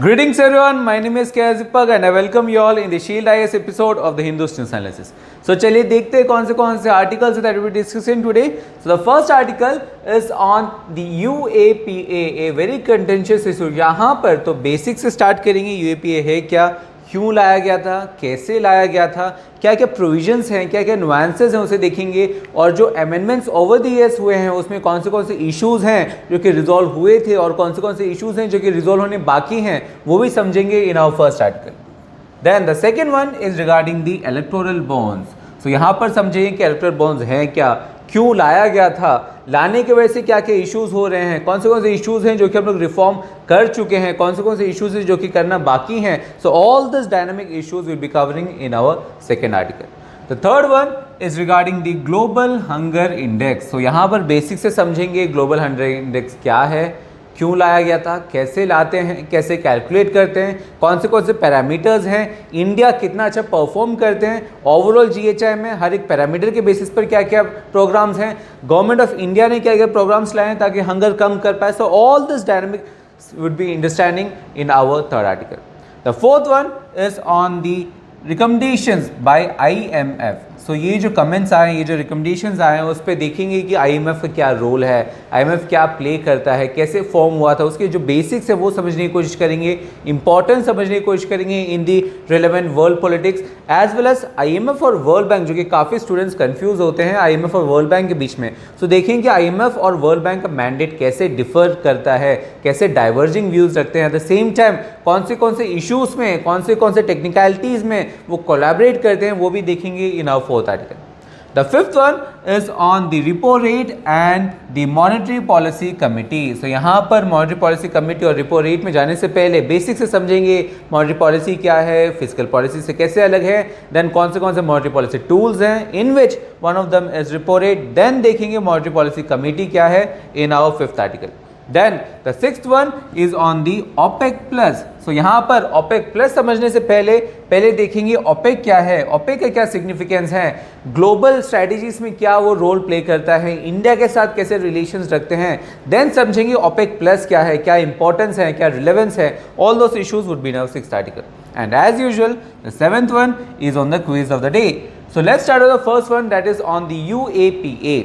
Greetings everyone, my name is KS Deepak and I welcome you all in the Shield IS episode of the Hindu News Analysis. So चलिए देखते हैं कौन से articles that we will be discussing today. So the first article is on the UAPA, a very contentious issue. यहाँ पर तो basic से start करेंगे. UAPA है क्या, क्यों लाया गया था, कैसे लाया गया था, क्या क्या प्रोविजंस हैं, क्या क्या नुआंसेस हैं उसे देखेंगे, और जो अमेंडमेंट्स ओवर द ईयर्स हुए हैं उसमें कौन से इश्यूज़ हैं जो कि रिजॉल्व हुए थे और कौन से इश्यूज़ हैं जो कि रिजॉल्व होने बाकी हैं, वो भी समझेंगे in our first article. Then the second one is regarding the electoral bonds. So यहाँ पर समझेंगे कि इलेक्टोरल बॉन्ड्स हैं क्या, क्यों लाया गया था, लाने की वजह से क्या क्या इश्यूज़ हो रहे हैं, कौन से इश्यूज़ हैं जो कि हम लोग रिफॉर्म कर चुके हैं, कौन से इश्यूज़ हैं जो कि करना बाकी हैं. So all this dynamic issues will be covering in our second article. The third one is regarding the global hunger index. So यहाँ पर बेसिक से समझेंगे ग्लोबल हंगर इंडेक्स क्या है, क्यों लाया गया था, कैसे लाते हैं, कैसे कैलकुलेट करते हैं, कौन से पैरामीटर्स हैं, इंडिया कितना अच्छा परफॉर्म करते हैं, ओवरऑल जीएचआई में हर एक पैरामीटर के बेसिस पर क्या क्या प्रोग्राम्स हैं, गवर्नमेंट ऑफ इंडिया ने क्या क्या प्रोग्राम्स लाए हैं ताकि हंगर कम कर पाए. So all this dynamic would be understanding in our third article. The fourth one is on the recommendations by IMF. So ये जो कमेंट्स आए हैं, ये जो रिकमेंडेशंस आए हैं, उस पर देखेंगे कि IMF का क्या रोल है, IMF क्या प्ले करता है, कैसे फॉर्म हुआ था, उसके जो बेसिक्स है वो समझने की कोशिश करेंगे, इंपॉर्टेंस समझने की कोशिश करेंगे in the relevant world politics as well as IMF और वर्ल्ड बैंक, जो कि काफ़ी स्टूडेंट्स कंफ्यूज होते हैं IMF और वर्ल्ड बैंक के बीच में. सो देखेंगे कि IMF और वर्ल्ड बैंक का मैंडेट कैसे डिफर करता है, कैसे डाइवर्जिंग व्यूज़ रखते हैं, एट द सेम टाइम कौन से इश्यूज़ में, कौन से टेक्निकलिटीज़ में वो कोलैबोरेट करते हैं, वो भी देखेंगे in our fourth article. The fifth one is on the repo rate and the monetary policy committee. So यहाँ पर monetary policy committee और repo rate में जाने से पहले बेसिक से समझेंगे monetary policy क्या है, fiscal policy से कैसे अलग है, then कौन से monetary policy tools हैं, in which one of them is repo rate. Then देखेंगे monetary policy committee क्या है in our fifth article. Then the sixth one is on the OPEC plus. So यहाँ पर OPEC plus समझने से पहले देखेंगे OPEC क्या है, OPEC का क्या सिग्निफिकेंस है, ग्लोबल स्ट्रैटेजीज में क्या वो रोल प्ले करता है, इंडिया के साथ कैसे रिलेशंस रखते हैं. देन समझेंगे OPEC plus क्या है, क्या इंपॉर्टेंस है, क्या रिलेवेंस है. All those issues would be in our sixth article. And as usual the seventh one is on the quiz of the day. So let's start with the first one, that is on the UAPA.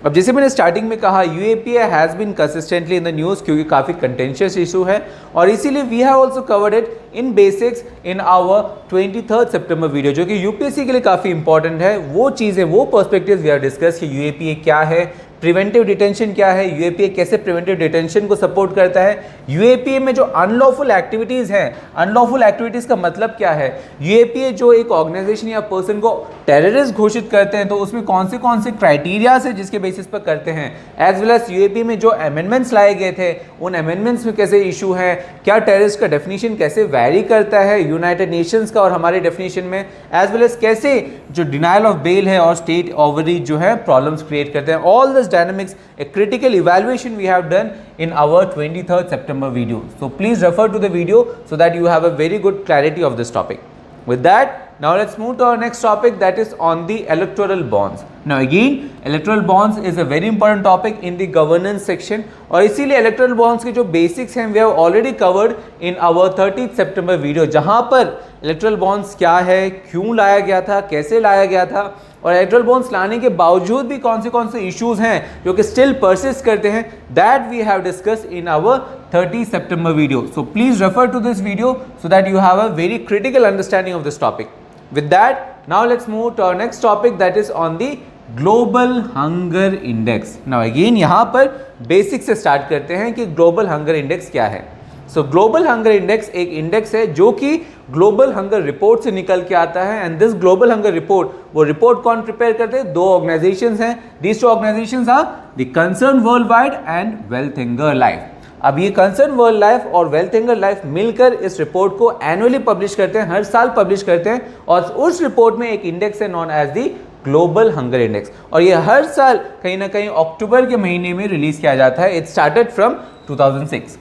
अब जैसे मैंने starting में कहा, UAPA has been consistently in the news क्योंकि काफ़ी contentious issue है, और इसीलिए we have also covered it in basics in our 23 सितंबर वीडियो, जो कि यूपीएससी के लिए काफ़ी इंपॉर्टेंट है. वो चीज़ें, वो पर्सपेक्टिव्स वी हैव डिस्कस कि UAPA क्या है, प्रिवेंटिव डिटेंशन क्या है, UAPA कैसे प्रिवेंटिव डिटेंशन को सपोर्ट करता है, UAPA में जो अनलॉफुल एक्टिविटीज़ हैं, अनलॉफुल एक्टिविटीज़ का मतलब क्या है, UAPA जो एक ऑर्गेनाइजेशन या पर्सन को टेररिस्ट घोषित करते हैं तो उसमें कौन से क्राइटेरियाज है जिसके बेसिस पर करते हैं, एज वेल एज UAPA में जो अमेंडमेंट्स लाए गए थे उन अमेंडमेंट्स में कैसे इशू है, क्या टेररिस्ट का डेफिनेशन कैसे वैरी करता है यूनाइटेड नेशंस का और हमारे डेफिनेशन में, एज वेल एज कैसे जो डिनाइल ऑफ बेल है और स्टेट ओवररीच जो है प्रॉब्लम्स क्रिएट करते हैं. All this dynamics, a critical evaluation we have done in our 23rd September video. So please refer to the video so that you have a very good clarity of this topic. With that, now let's move to our next topic, that is on the electoral bonds. Now again, electoral bonds is a very important topic in the governance section, और इसीलिए electoral bonds के जो basics हैं we have already covered in our 30th September video, जहाँ पर electoral bonds क्या है, क्यों लाया गया था, कैसे लाया गया था, और इलेक्टोरल बॉन्ड्स लाने के बावजूद भी कौन से इश्यूज हैं जो कि स्टिल परसिस्ट करते हैं, that we have discuss in our 30 सितंबर video. So please refer to this video so that you have a very critical understanding of this topic. With that, now let's move to our next topic, that is on the global hunger index. Now again यहाँ पर basic से start करते हैं कि global hunger index क्या है. सो global hunger index एक index है जो कि ग्लोबल हंगर रिपोर्ट से निकल के आता है, and this global hunger report, वो रिपोर्ट कौन प्रिपेयर करते हैं, दो ऑर्गेनाइजेशंस हैं. These two organisations are the concern world wide and wealth hunger life. अब ये कंसर्न वर्ल्ड लाइफ और वेल्थ हंगर लाइफ मिलकर इस रिपोर्ट को एनुअली पब्लिश करते हैं, हर साल पब्लिश करते हैं, और उस रिपोर्ट में एक इंडेक्स है known as the global hunger index, और ये हर साल कहीं ना कहीं अक्टूबर के महीने में रिलीज किया जाता है. इट स्टार्टेड फ्रॉम 2006,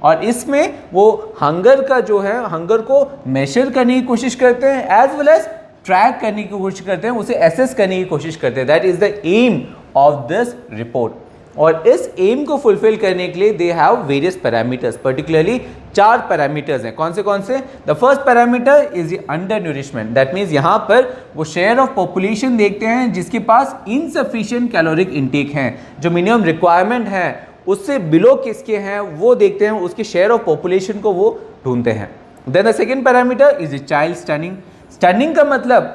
और इसमें वो हंगर का जो है, हंगर को मेजर करने की कोशिश करते हैं एज वेल एज ट्रैक करने की कोशिश करते हैं, उसे एसेस करने की कोशिश करते हैं. That is the aim of this report. और इस एम को फुलफिल करने के लिए they have various parameters, particularly 4 parameters हैं। कौन से? The first parameter is the under nourishment, that means यहाँ पर वो शेयर ऑफ पॉपुलेशन देखते हैं जिसके पास इनसफिशिएंट कैलोरिक इंटेक है, जो मिनिमम रिक्वायरमेंट है उससे बिलो किसके हैं वो देखते हैं, उसके शेयर ऑफ पॉपुलेशन को वो ढूंढते हैं। Then the second parameter is the child stunting. Stunting का मतलब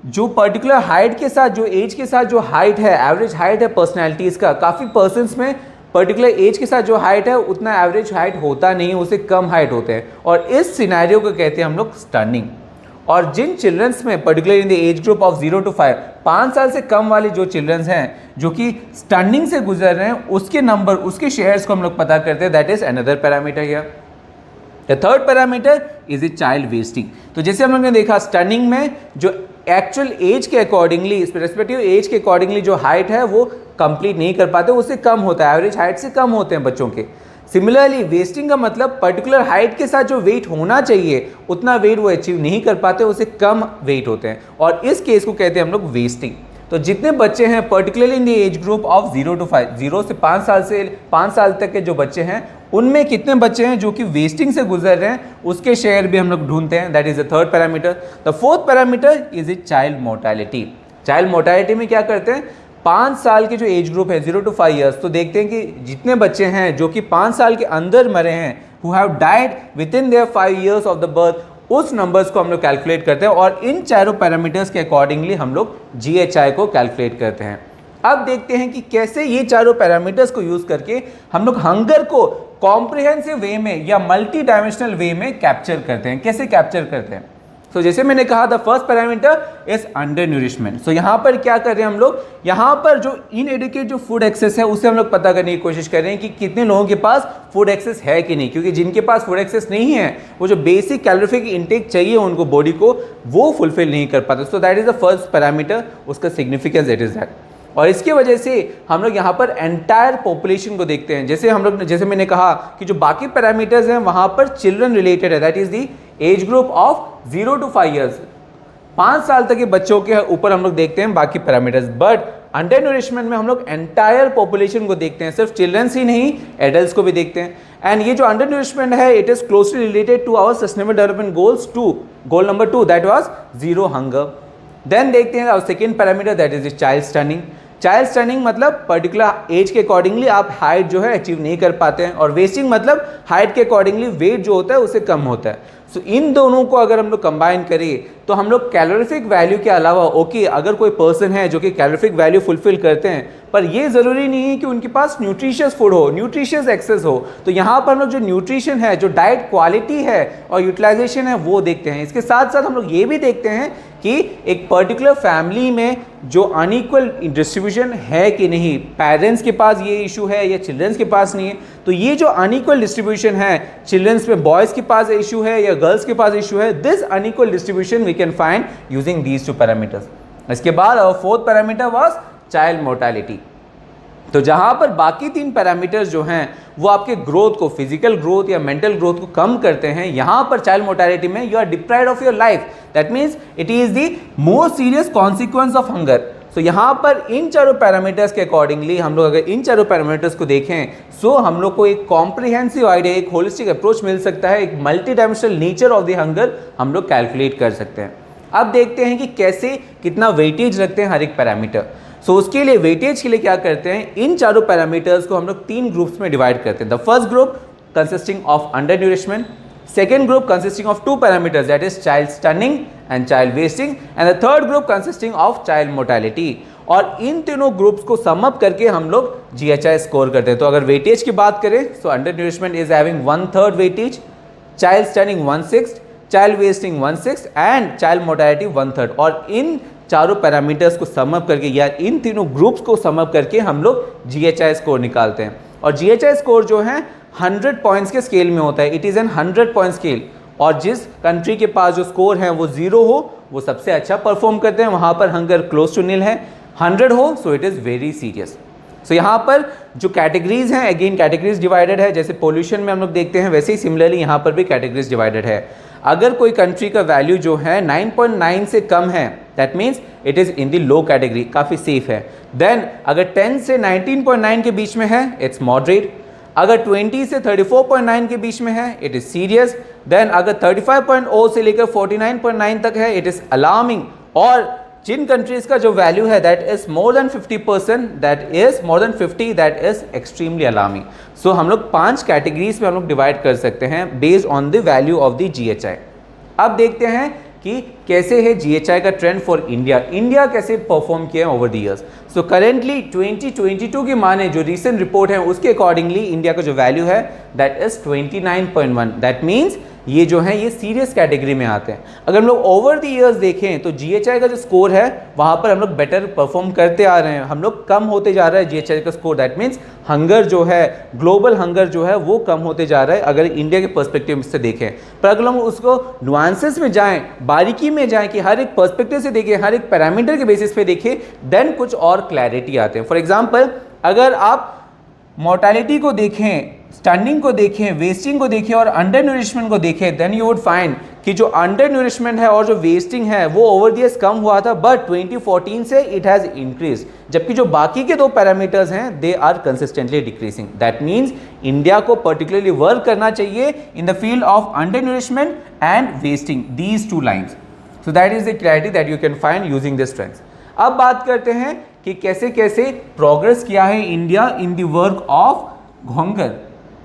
जो पर्टिकुलर हाइट के साथ, जो एज के साथ जो हाइट है, एवरेज हाइट है पर्सनैलिटीज़ का, काफ़ी पर्सनस में पर्टिकुलर एज के साथ जो हाइट है उतना एवरेज हाइट होता नहीं है, उससे कम हाइट होते हैं, और इस सिनेरियो को कहते हैं हम लोग स्टनिंग। और जिन चिल्ड्रंस में particular in the age group of 0 to 5, 5 साल से कम वाले जो चिल्ड्रंस हैं जो कि स्टनिंग से गुजर रहे हैं, उसके नंबर, उसके शेयर्स को हम लोग पता करते हैं, that is another parameter here. The third parameter is a child wasting. तो जैसे हम लोग ने देखा स्टनिंग में जो एक्चुअल एज के अकॉर्डिंगली, रिस्पेक्टिव एज के अकॉर्डिंगली जो हाइट है वो कंप्लीट नहीं कर पाते, उससे कम होता है, एवरेज हाइट से कम होते हैं बच्चों के। सिमिलरली वेस्टिंग का मतलब पर्टिकुलर हाइट के साथ जो वेट होना चाहिए उतना वेट वो अचीव नहीं कर पाते, उससे कम वेट होते हैं, और इस केस को कहते हैं हम लोग वेस्टिंग। तो जितने बच्चे हैं particularly in the age group of 0 to 5, 0 से 5 साल तक के जो बच्चे हैं उनमें कितने बच्चे हैं जो कि वेस्टिंग से गुजर रहे हैं, उसके शेयर भी हम लोग ढूंढते हैं, that is the third parameter. The fourth parameter is a child mortality. Child mortality में क्या करते हैं, 5 साल के जो एज ग्रुप है 0 to 5 ईयर्स, तो देखते हैं कि जितने बच्चे हैं जो कि 5 साल के अंदर मरे हैं, who have died with in their 5 years of the birth, उस नंबर्स को हम लोग कैलकुलेट करते हैं, और इन चारों पैरामीटर्स के अकॉर्डिंगली हम लोग GHI को कैलकुलेट करते हैं। अब देखते हैं कि कैसे ये चारों पैरामीटर्स को यूज करके हम लोग हंगर को कॉम्प्रिहेंसिव वे में या मल्टी डायमेंशनल वे में कैप्चर करते हैं। कैसे कैप्चर करते हैं? तो जैसे मैंने कहा the first parameter is undernourishment. So यहाँ पर क्या कर रहे हैं हम लोग, यहाँ पर जो इनएडिक्वेट जो फूड एक्सेस है उसे हम लोग पता करने की कोशिश कर रहे हैं कि कितने लोगों के पास फूड एक्सेस है कि नहीं, क्योंकि जिनके पास फूड एक्सेस नहीं है वो जो बेसिक कैलोरिफिक इंटेक चाहिए उनको बॉडी को, वो फुलफिल नहीं कर पाते। सो that is the first parameter, उसका सिग्निफिकेंस इट इज दैट। और इसके वजह से हम लोग यहाँ पर एंटायर पॉपुलेशन को देखते हैं। जैसे मैंने कहा कि जो बाकी पैरामीटर्स हैं वहाँ पर चिल्ड्रन रिलेटेड है, that is the as group of 0 to 5 years, 5 साल तक के बच्चों के ऊपर हम लोग देखते हैं बाकी पैरामीटर्स। बट अंडर न्यूरिशमेंट में हम लोग एंटायर पॉपुलेशन को देखते हैं, सिर्फ चिल्ड्रंस ही नहीं एडल्ट्स को भी देखते हैं। एंड ये जो अंडर न्यूरिशमेंट है it is closely related to our sustainable development goals 2, goal number 2 that was 0 hunger. Then देखते हैं second parameter that is child stunting. Child stunting मतलब पर्टिकुलर एज के अकॉर्डिंगली आप हाइट जो है अचीव नहीं कर पाते हैं, और वेस्टिंग मतलब हाइट के अकॉर्डिंगली वेट जो होता है उससे कम होता है। सो इन दोनों को अगर हम लोग कंबाइन करें तो हम लोग कैलोरिफिक वैल्यू के अलावा, ओके अगर कोई पर्सन है जो कि कैलोरिफिक वैल्यू फुलफिल करते हैं, पर ये ज़रूरी नहीं है कि उनके पास न्यूट्रिशियस फूड हो, न्यूट्रिशियस एक्सेस हो, तो यहाँ पर हम लोग जो न्यूट्रिशन है, जो डाइट क्वालिटी है और यूटिलाइजेशन है वो देखते हैं। इसके साथ साथ हम लोग ये भी देखते हैं कि एक पर्टिकुलर फैमिली में जो अनइक्वल डिस्ट्रीब्यूशन है कि नहीं, पेरेंट्स के पास ये इशू है या चिल्ड्रंस के पास नहीं है, तो ये जो अनइक्वल डिस्ट्रीब्यूशन है, चिल्ड्रंस में बॉयज़ के पास इशू है या गर्ल्स के पास इशू है, this unequal distribution we can find using these 2 parameters. इसके बाद और fourth parameter was child mortality. तो जहां पर बाकी 3 पैरामीटर्स जो हैं वो आपके ग्रोथ को, फिजिकल ग्रोथ या मेंटल ग्रोथ को कम करते हैं, यहां पर चाइल्ड मोर्टेलिटी में you are deprived of your life, that means it is the more serious consequence of hunger. So यहाँ पर इन चारों पैरामीटर्स के अकॉर्डिंगली हम लोग अगर इन चारों पैरामीटर्स को देखें, सो हम लोग को एक कॉम्प्रिहेंसिव आइडिया, एक होलिस्टिक अप्रोच मिल सकता है, एक multi dimensional nature of the hunger हम लोग कैलकुलेट कर सकते हैं। अब देखते हैं कि कैसे कितना वेटेज रखते हैं हर एक पैरामीटर। सो उसके लिए वेटेज के लिए क्या करते हैं, इन चारों पैरामीटर्स को हम लोग 3 ग्रुप्स में डिवाइड करते हैं। The first group consisting of under nourishment, second group consisting of 2 parameters, that is child stunning and child wasting, and the third group consisting of child mortality। और इन तीनों ग्रुप्स को sum up करके हम लोग GHI score करते हैं। तो अगर वेटेज की बात करें तो under nourishment is having 1/3 weightage, child stunning 1/6, child wasting 1/6 and child mortality 1/3। और इन चारों पैरामीटर्स को सम अप करके या इन तीनों ग्रुप्स को सम अप करके हम लोग GHI स्कोर निकालते हैं। और GHI स्कोर जो है 100 पॉइंट्स के स्केल में होता है, it is an 100 point scale. और जिस कंट्री के पास जो स्कोर है वो 0 हो वो सबसे अच्छा परफॉर्म करते हैं, वहाँ पर हंगर क्लोज टू नील है। 100 हो so it is very serious. So यहाँ पर जो कैटेगरीज हैं, अगेन कैटेगरीज डिवाइडेड है, जैसे पोल्यूशन में हम लोग देखते हैं वैसे ही सिमिलरली यहाँ पर भी कैटेगरीज डिवाइडेड है। अगर कोई कंट्री का वैल्यू जो है 9.9 से कम है, that means it is in the low category, काफ़ी सेफ है। देन अगर 10 से 19.9 के बीच में है, इट्स मॉडरेट। अगर 20 से 34.9 के बीच में है इट इज सीरियस, देन अगर 35.0 से लेकर 49.9 तक है इट इज अलार्मिंग, और जिन कंट्रीज का जो वैल्यू है that is more than 50%, that is more than 50, that is extremely alarming. So हम लोग 5 कैटेगरीज में हम लोग डिवाइड कर सकते हैं based on the value of the GHI। अब देखते हैं कि कैसे है GHI का ट्रेंड फॉर इंडिया, इंडिया कैसे परफॉर्म किया over the years. So currently 2022 की माने जो रिसेंट रिपोर्ट है उसके अकॉर्डिंगली इंडिया का जो वैल्यू है दैट इज 29.1, दैट मीन्स ये जो है ये सीरियस कैटेगरी में आते हैं। अगर हम लोग ओवर द ईयर्स देखें तो GHI का जो स्कोर है वहाँ पर हम लोग बेटर परफॉर्म करते आ रहे हैं, हम लोग कम होते जा रहा है GHI का स्कोर, दैट मीन्स हंगर जो है, ग्लोबल हंगर जो है वो कम होते जा रहा है अगर इंडिया के पर्सपेक्टिव से देखें। पर अगर हम उसको नुआंसेस में जाएँ, बारीकी में जाएँ कि हर एक पर्सपेक्टिव से देखें, हर एक पैरामीटर के बेसिस पे देखें, देन कुछ और क्लैरिटी आते हैं। फॉर एग्जाम्पल अगर आप मोर्टेलिटी को देखें, स्टनिंग को देखें, वेस्टिंग को देखें और अंडर न्यूरिशमेंट को देखें, देन यू वुड फाइंड कि जो अंडर न्यूरिशमेंट है और जो वेस्टिंग है वो ओवर द ईयर्स कम हुआ था, बट 2014 से इट हैज़ इंक्रीज, जबकि जो बाकी के 2 पैरामीटर्स हैं they are consistently decreasing. That means India को पर्टिकुलरली वर्क करना चाहिए in the field of under nourishment and wasting, these 2 lines. So that is the clarity that you can find using this trends. अब बात करते हैं कि कैसे कैसे प्रोग्रेस किया है India in the work of hunger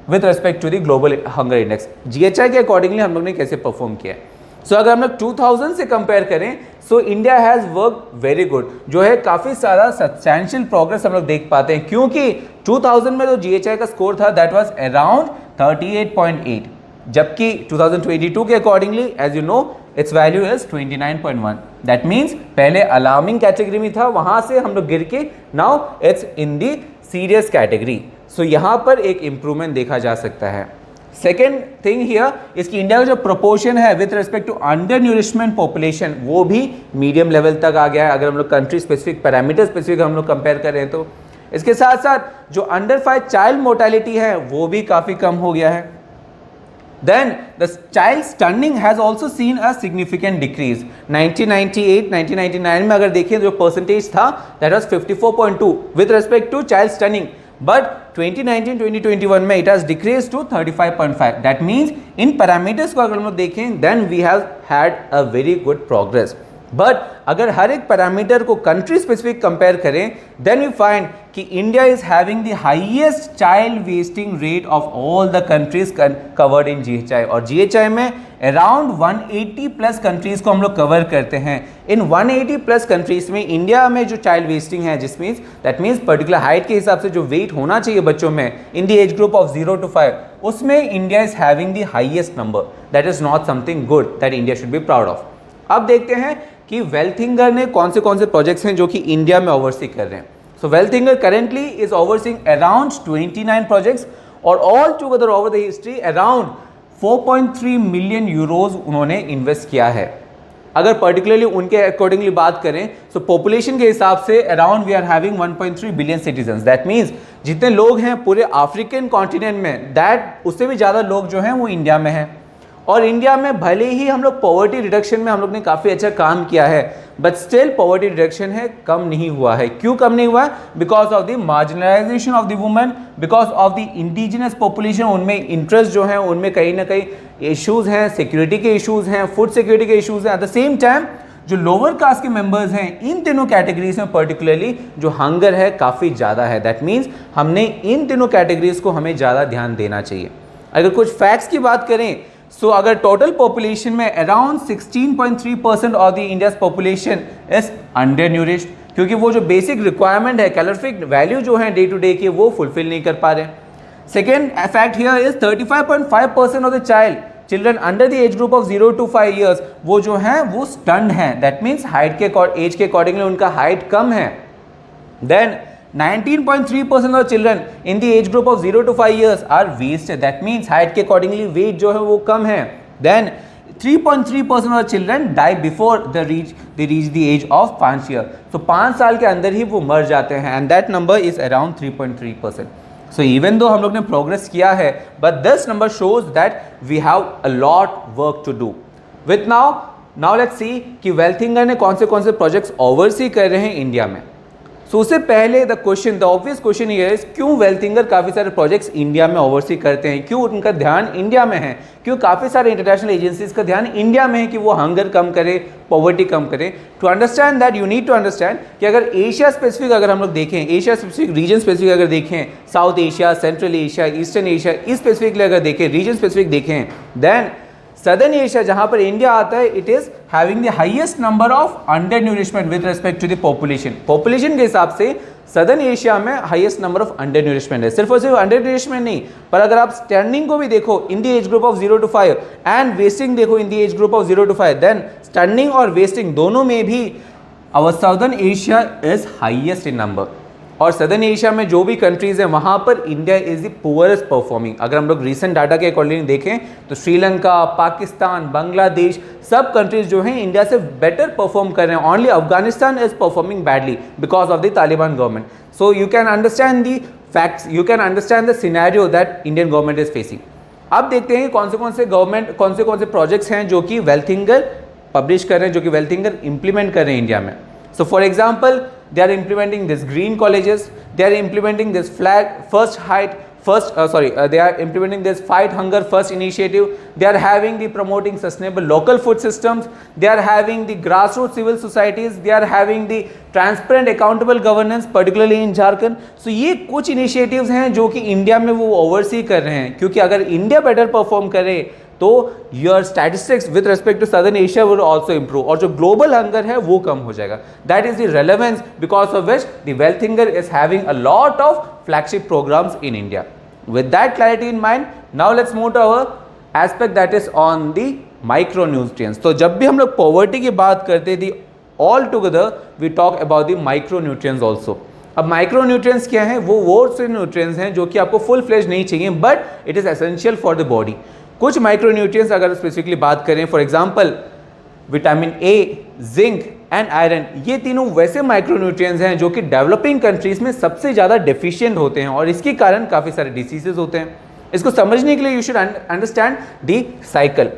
with respect to the global hunger index. GHI के अकॉर्डिंगली हम लोग ने कैसे परफॉर्म किया है। सो अगर हम लोग 2000 से कंपेयर करें so India has work very good, जो है काफ़ी सारा सब्सटैंशियल प्रोग्रेस हम लोग देख पाते हैं, क्योंकि 2000 में जो GHI का स्कोर था दैट वाज अराउंड 38.8, जबकि 2022 के accordingly as you know its value is 29.1। That means पहले अलार्मिंग कैटेगरी में था, वहाँ से हम लोग गिर के now it's in the serious category. So यहाँ पर एक इम्प्रूवमेंट देखा जा सकता है। सेकेंड थिंग हियर इसकी इंडिया का जो प्रोपोर्शन है with respect to undernourishment population वो भी मीडियम लेवल तक आ गया है, अगर हम लोग कंट्री स्पेसिफिक, पैरामीटर स्पेसिफिक हम लोग कंपेयर करें तो। इसके साथ साथ जो अंडर 5 चाइल्ड मोर्टेलिटी है वो भी काफ़ी कम हो गया है। Then the child stunning has also seen a significant decrease. 1998, 1999 में अगर देखें जो परसेंटेज था that was 54.2 with respect to child stunning. But 2019, 2021 में it has decreased to 35.5. That means in parameters को अगर हम लोग देखें then we have had a very good progress. But अगर हर एक पैरामीटर को कंट्री स्पेसिफिक कंपेयर करें देन वी फाइंड कि India is having the highest child wasting rate of all the countries covered in GHI, और GHI में around 180 plus countries को हम लोग कवर करते हैं। इन 180 प्लस कंट्रीज में इंडिया में जो चाइल्ड वेस्टिंग है जिस means that means particular height के हिसाब से जो वेट होना चाहिए बच्चों में इन the age group of 0 to 5 उसमें India is having the highest number. That is not something good that India should be proud of. अब देखते हैं कि वेल्थिंगर ने कौन से प्रोजेक्ट्स हैं जो कि इंडिया में ओवरसी कर रहे हैं। So Welthungerhilfe currently is overseeing around 29 projects और all together over the history around 4.3 million euros उन्होंने इन्वेस्ट किया है। अगर पर्टिकुलरली उनके अकॉर्डिंगली बात करें तो पॉपुलेशन के हिसाब से around we are having 1.3 billion citizens. That means जितने लोग हैं पूरे अफ्रीकन कॉन्टिनेंट में दैट उससे भी ज़्यादा लोग जो हैं वो इंडिया में हैं। और इंडिया में भले ही हम लोग पॉवर्टी रिडक्शन में हम लोग ने काफ़ी अच्छा काम किया है बट स्टिल पॉवर्टी रिडक्शन है कम नहीं हुआ है। क्यों कम नहीं हुआ है? Because of the marginalisation of the women, because of the indigenous population, उनमें इंटरेस्ट जो है उनमें कहीं ना कहीं इश्यूज हैं, सिक्योरिटी के इश्यूज हैं, फूड सिक्योरिटी के इश्यूज हैं। एट द सेम टाइम जो लोअर कास्ट के मेंबर्स हैं इन तीनों कैटेगरीज में पर्टिकुलरली जो हंगर है काफ़ी ज़्यादा है। दैट मीन्स हमने इन तीनों कैटेगरीज को हमें ज़्यादा ध्यान देना चाहिए। अगर कुछ फैक्ट्स की बात करें सो अगर टोटल पॉपुलेशन में around 16.3% of the India's population is undernourished, क्योंकि वो जो बेसिक रिक्वायरमेंट है कैलोरिफिक वैल्यू जो है डे टू डे की वो फुलफिल नहीं कर पा रहे। Second fact here is 35.5% of the children under the age group of 0 to 5 years वो जो है वो स्टन्ड है। दैट मीन्स हाइट के एज के अकॉर्डिंगली उनका हाइट कम है। Then 19.3% of children in the age group of 0 to 5 years are wasted. That means height के accordingly weight जो है वो कम है। Then 3.3% of children die before they reach the age of 5 years. So 5 साल के अंदर ही वो मर जाते हैं and that number is around 3.3%. So even though हम लोग ने progress किया है but this number shows that we have a lot work to do. With now let's see कि वेल्थिंगर ने कौन से प्रोजेक्ट्स ओवरसी कर रहे हैं इंडिया में। सो उससे पहले द ऑब्वियस क्वेश्चन ये है, क्यों वेल्थिंगर काफ़ी सारे प्रोजेक्ट्स इंडिया में ओवरसी करते हैं, क्यों उनका ध्यान इंडिया में है, क्यों काफ़ी सारे इंटरनेशनल एजेंसीज का ध्यान इंडिया में है कि वो हंगर कम करे, पॉवर्टी कम करे। To understand that you need to understand कि अगर एशिया स्पेसिफिक अगर हम लोग देखें, एशिया स्पेसिफिक, रीजन स्पेसिफिक अगर देखें, South Asia, Central Asia, Eastern Asia, इस स्पेसिफिकली अगर देखें, रीजन स्पेसिफिक देखें, देन सदर्न एशिया जहां पर इंडिया आता है, it is having the highest number of under nourishment with respect to the population के हिसाब से सदर्न एशिया में highest number of under nourishment है। सिर्फ और सिर्फ अंडर न्यूरिशमेंट नहीं, पर अगर आप स्टैंडिंग को भी देखो in the age group of 0 to 5 and wasting देखो in the age group of 0 to 5, then stunting और वेस्टिंग दोनों में भी our southern Asia is highest in number. और सदर्न एशिया में जो भी कंट्रीज हैं वहाँ पर India is the poorest performing. अगर हम लोग रिसेंट डाटा के अकॉर्डिंग देखें तो श्रीलंका, पाकिस्तान, बांग्लादेश, सब कंट्रीज जो हैं इंडिया से बेटर परफॉर्म कर रहे हैं। Only Afghanistan is performing badly because of the Taliban government. So you can understand the facts, you can understand the scenario that Indian government is facing. अब देखते हैं कौन से प्रोजेक्ट्स हैं जो कि वेल्थिंगर पब्लिश कर रहे हैं, जो कि वेल्थिंगर इंप्लीमेंट कर रहे हैं इंडिया में। So for example, they are implementing this green colleges, they are implementing this they are implementing this fight hunger first initiative, they are having the promoting sustainable local food systems, they are having the grassroots civil societies, they are having the transparent accountable governance particularly in Jharkhand। so ये कुछ initiatives हैं जो कि India में वो oversee कर रहे हैं, क्योंकि अगर इंडिया बेटर परफॉर्म करे तो your statistics with respect to southern Asia will also improve, और जो ग्लोबल हंगर है वो कम हो जाएगा। That is the relevance because of which the Welthungerhilfe is having a lot of flagship programs in India. With that clarity in mind, now let's move to our aspect that is on the micro nutrients. तो जब भी हम लोग poverty की बात करते थे, all together we talk about the micro nutrients also. अब माइक्रो न्यूट्रिएंट्स क्या है? वो से न्यूट्रिएंट्स हैं जो कि आपको फुल फ्लेज नहीं चाहिए, but it is essential for the body. कुछ माइक्रो न्यूट्रिएंट्स अगर स्पेसिफिकली बात करें, for example vitamin A, zinc and iron, ये तीनों वैसे माइक्रो न्यूट्रिएंट्स हैं जो कि डेवलपिंग कंट्रीज में सबसे ज़्यादा डेफिशिएंट होते हैं और इसके कारण काफ़ी सारे डिसीजेज होते हैं। इसको समझने के लिए you should understand the cycle.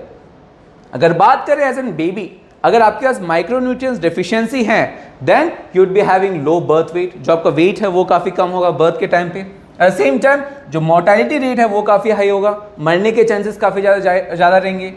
अगर बात करें एज एन बेबी, अगर आपके पास माइक्रो न्यूट्रिएंट्स डेफिशिएंसी है, then you would be having low birth weight, जो आपका वेट है वो काफ़ी कम होगा बर्थ के टाइम पे। एट द सेम टाइम जो मोर्टेलिटी रेट है वो काफ़ी हाई होगा, मरने के चांसेस काफ़ी ज़्यादा रहेंगे।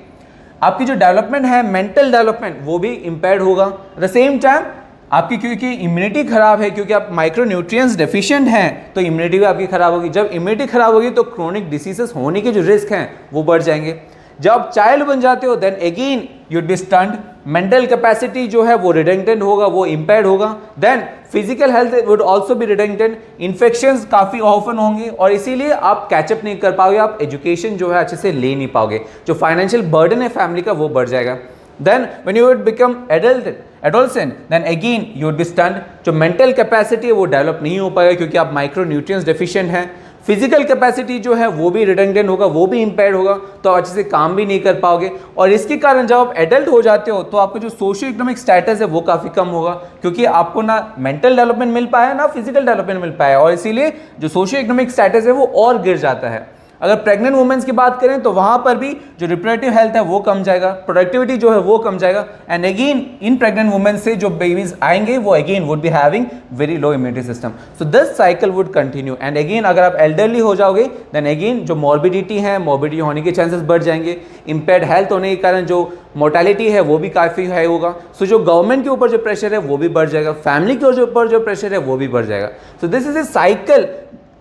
आपकी जो डेवलपमेंट है, मेंटल डेवलपमेंट, वो भी इम्पेयर्ड होगा। एट द सेम टाइम आपकी क्योंकि इम्यूनिटी खराब है, क्योंकि आप माइक्रो न्यूट्रिएंट्स डेफिशिएंट हैं, तो इम्यूनिटी भी आपकी खराब होगी। जब इम्यूनिटी खराब होगी तो क्रोनिक डिसीजेस होने के जो रिस्क हैं वो बढ़ जाएंगे। जब आप चाइल्ड बन जाते हो, then again you would be stunt, mental capacity जो है वो रिडंडेंट होगा, वो इम्पेयर्ड होगा। Then physical health would also be redundant, infections काफ़ी ऑफन होंगे और इसीलिए आप कैचअप नहीं कर पाओगे, आप एजुकेशन जो है अच्छे से ले नहीं पाओगे, जो फाइनेंशियल बर्डन है फैमिली का वो बढ़ जाएगा। Then when you would become adolescent, then again you would be stunt, जो मेंटल कैपेसिटी है वो डेवलप नहीं हो पाएगा क्योंकि आप माइक्रो न्यूट्रिएंट्स डेफिशिएंट हैं। फिजिकल कैपेसिटी जो है वो भी रिडंडेंट होगा, वो भी इम्पेयर्ड होगा, तो आप अच्छे से काम भी नहीं कर पाओगे। और इसके कारण जब आप एडल्ट हो जाते हो तो आपका जो सोशियो इकोनॉमिक स्टेटस है वो काफ़ी कम होगा, क्योंकि आपको ना मेंटल डेवलपमेंट मिल पाया ना फिजिकल डेवलपमेंट मिल पाया, और इसीलिए जो सोशियो इकोनॉमिक स्टेटस है वो और गिर जाता है। अगर प्रेग्नेंट वुमेन्स की बात करें तो वहाँ पर भी जो रिप्रोडक्टिव हेल्थ है वो कम जाएगा, प्रोडक्टिविटी जो है वो कम जाएगा, and again in pregnant women से जो बेबीज आएंगे वो again would be having very low immunity system. So this cycle would continue, and again अगर आप एल्डरली हो जाओगे देन अगेन जो मॉर्बिडिटी है, मॉर्बिडिटी होने के चांसेस बढ़ जाएंगे, इम्पेयर्ड हेल्थ होने के कारण जो मोर्टेलिटी है वो भी काफ़ी हाई होगा। सो जो गवर्नमेंट के ऊपर जो प्रेशर है वो भी बढ़ जाएगा, फैमिली के ऊपर जो प्रेशर है वो भी बढ़ जाएगा। So this is a cycle,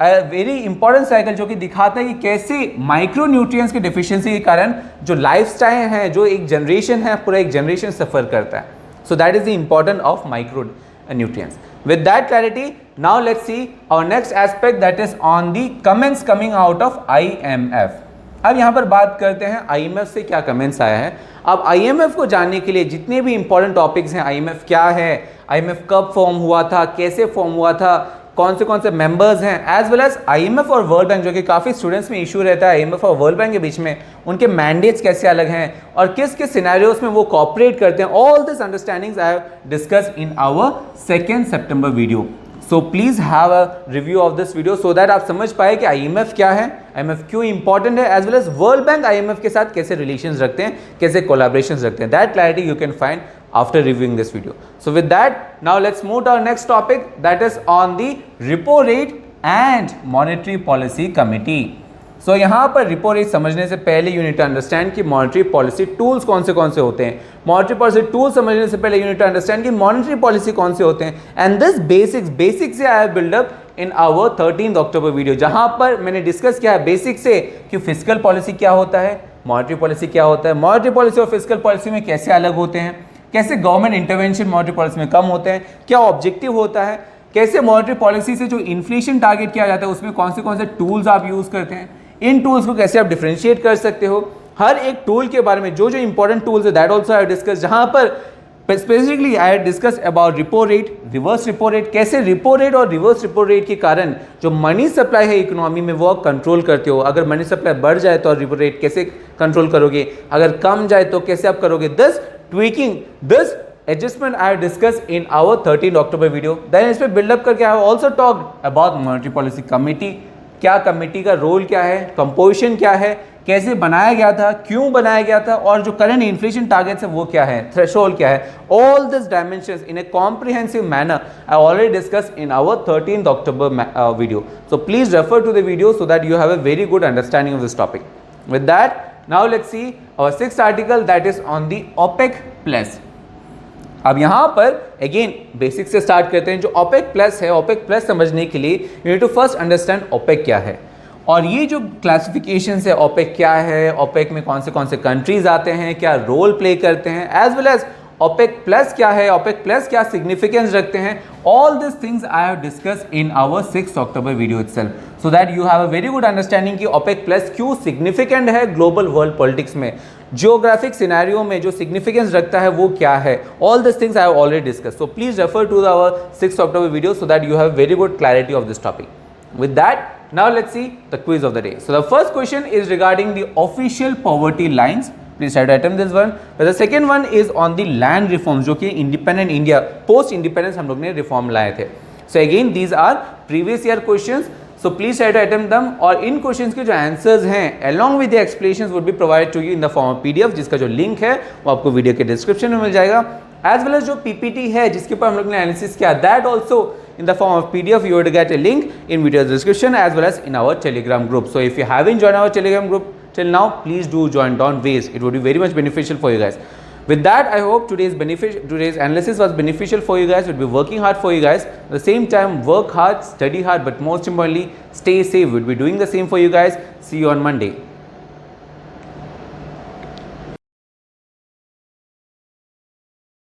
very important cycle जो कि दिखाता है कि कैसे माइक्रो न्यूट्रिएंट्स की डेफिशिएंसी के कारण जो लाइफस्टाइल है, जो एक जनरेशन है, पूरा एक जनरेशन सफ़र करता है। So that is the important of micro nutrients. With that clarity, now let's see our next aspect that is on the comments coming out of IMF। अब यहाँ पर बात करते हैं IMF से क्या कमेंट्स आया है। अब IMF को जानने के लिए जितने भी इंपॉर्टेंट टॉपिक्स हैं, IMF क्या है, IMF कब फॉर्म हुआ था, कैसे फॉर्म हुआ था, कौन से मेंबर्स हैं, एज वेल एज IMF और वर्ल्ड बैंक, जो कि काफ़ी स्टूडेंट्स में इशू रहता है IMF और वर्ल्ड बैंक के बीच में, उनके मैंडेट्स कैसे अलग हैं और किस किस सिनेरियोस में वो कॉपरेट करते हैं। All this understandings I have discussed in our 2 सितंबर video. So please have a review of this video so that आप समझ पाए कि IMF क्या है, IMF क्यों इंपॉर्टेंट है, as well as World Bank IMF के साथ कैसे रिलेशंस रखते हैं, कैसे कोलैबोरेशंस रखते हैं। That clarity you can find after reviewing this video. So with that, now let's move to our next topic, that is on the repo rate and monetary policy committee. So यहाँ पर repo rate समझने से पहले you need to understand कि monetary policy tools कौन से होते हैं. मॉनेटरी पॉलिसी टूल समझने से पहले यू नीड टू अंडरस्टैंड कि मॉनेटरी पॉलिसी कौन से होते हैं. एंड दिस बेसिक्स से I have build up in our 13 October video, जहाँ पर मैंने डिस्कस किया है बेसिक से कि फिस्कल पॉलिसी क्या होता है, मॉनेटरी पॉलिसी क्या होता है, मॉनेटरी पॉलिसी और फिस्कल पॉलिसी में कैसे अलग होते हैं, कैसे गवर्नमेंट इंटरवेंशन मॉनेटरी पॉलिसी में कम होते हैं, क्या ऑब्जेक्टिव होता है, कैसे मॉनेटरी पॉलिसी से जो इन्फ्लेशन टारगेट किया जाता है उसमें कौन से टूल्स आप यूज़ करते हैं, इन टूल्स को कैसे आप डिफरेंशिएट कर सकते हो. हर एक टूल के बारे में जो इंपॉर्टेंट टूल्स है दैट ऑल्सो आई डिस्कस, जहां पर specifically I discuss about repo rate, reverse repo rate, कैसे रिपो रेट और रिवर्स रिपो रेट के कारण जो मनी सप्लाई है इकोनॉमी में वो कंट्रोल करते हो. अगर मनी सप्लाई बढ़ जाए तो रिपो रेट कैसे कंट्रोल करोगे, अगर कम जाए तो कैसे आप करोगे. This tweaking, this adjustment I discuss in our 13 October video. Then इस पर बिल्डअप करके I also talk about monetary policy committee. क्या कमेटी का रोल क्या है, कंपोजिशन क्या है, कैसे बनाया गया था, क्यों बनाया गया था, और जो करंट इन्फ्लेशन टारगेट्स है वो क्या है, थ्रेशोल्ड क्या है. All this dimensions in a comprehensive manner I already discuss in our 13 October video. So please refer to the video so that you have a very good understanding of this topic. With that now let's see our 6th article, that is on the OPEC plus. अब यहाँ पर again basic से start करते हैं. जो OPEC plus है, OPEC plus समझने के लिए you need to first understand OPEC क्या है, और ये जो क्लासिफिकेशन है ओपेक क्या है, ओपेक में कौन से कंट्रीज आते हैं, क्या रोल प्ले करते हैं, as well as OPEC plus क्या है, ओपेक प्लस क्या सिग्निफिकेंस रखते हैं. All this things I have discuss in our 6th October video itself, so that you have a very good understanding कि ओपेक प्लस क्यों significant है global world politics में, geographic scenario में जो significance रखता है वो क्या है. All this things I have already discuss, so please refer to our 6th October video so that you have very good clarity of this topic. With that, now let's see the quiz of the day. So the first question is regarding the official poverty lines. Please try to attempt this one. But the second one is on the land reforms, जो कि independent India, post independence हम लोग ने reform लाए थे. So again these are previous year questions. So please try to attempt them. और इन questions के जो answers हैं along with the explanations would be provided to you in the form of PDF, जिसका जो link है वो आपको वीडियो के डिस्क्रिप्शन में मिल जाएगा. As well as जो PPT है जिसके ऊपर हम लोग ने एनालिसिस किया, that also in the form of PDF you would get a link in video description as well as in our Telegram group. So if you haven't joined our Telegram group till now, please do join. Don't waste. It would be very much beneficial for you guys. With that, I hope today's analysis was beneficial for you guys. We'll be working hard for you guys. At the same time, work hard, study hard, but most importantly, stay safe. We'll be doing the same for you guys. See you on Monday.